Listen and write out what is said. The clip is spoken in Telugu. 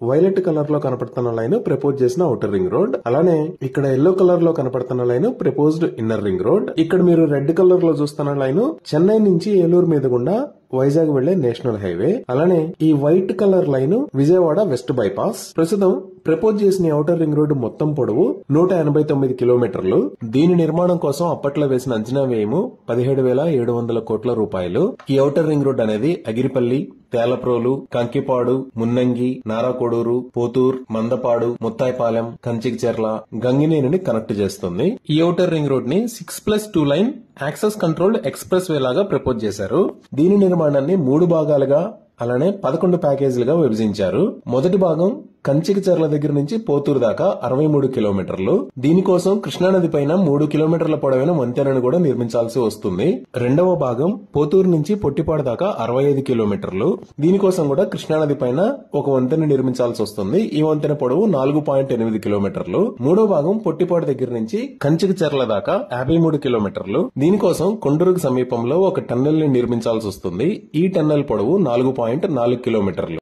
వైలెట్ కలర్ లో కనపడుతున్న లైన్ ప్రపోజ్ చేసిన ఔటర్ రింగ్ రోడ్. అలానే ఇక్కడ ఎల్లో కలర్ లో కనపడుతున్న line proposed inner ring road. ఇక్కడ మీరు రెడ్ కలర్ లో చూస్తున్న లైన్ చెన్నై నుంచి ఏలూరు మీద గుండా వైజాగ్ వెళ్లే నేషనల్ హైవే. అలానే ఈ white colour line Vijayawada west bypass. ప్రస్తుతం ప్రపోజ్ చేసిన ఔటర్ రింగ్ రోడ్డు మొత్తం పొడవు 189 కిలోమీటర్లు. దీని నిర్మాణం కోసం అప్పట్లో వేసిన అంచనా వ్యయము 17,700 కోట్ల రూపాయలు. ఈ ఔటర్ రింగ్ రోడ్ అనేది అగిరిపల్లి, తేలప్రోలు, కంకిపాడు, మున్నంగి, నారాకోడూరు, పోతూర్, మందపాడు, ముత్తాయిపాలెం, కంచికిచెర్ల, గంగినేనిని కనెక్ట్ చేస్తుంది. ఈ ఔటర్ రింగ్ రోడ్ ని 6+2 line access controlled express way లాగా ప్రపోజ్ చేశారు. దీని నిర్మాణాన్ని 3 భాగాలుగా అలానే 11 ప్యాకేజీలుగా విభజించారు. మొదటి భాగం కంచికిచెర్ల దగ్గర నుంచి పోతూరు దాకా 63 కిలోమీటర్లు. దీనికోసం కృష్ణానది పైన 3 కిలోమీటర్ల పొడవైన వంతెనను కూడా నిర్మించాల్సి వస్తుంది. రెండవ భాగం పోతూరు నుంచి పొట్టిపాడు దాకా 65 కిలోమీటర్లు. దీనికోసం కూడా కృష్ణానది పైన ఒక వంతెన నిర్మించాల్సి వస్తుంది. ఈ వంతెన పొడవు 4.8 కిలోమీటర్లు. మూడో భాగం పొట్టిపాడు దగ్గర నుంచి కంచికిచెర్ల దాకా 53 కిలోమీటర్లు. దీనికోసం కొండూరుకు సమీపంలో ఒక టన్నెల్ ని నిర్మించాల్సి వస్తుంది. ఈ టన్నెల్ పొడవు 4.4 కిలోమీటర్లు.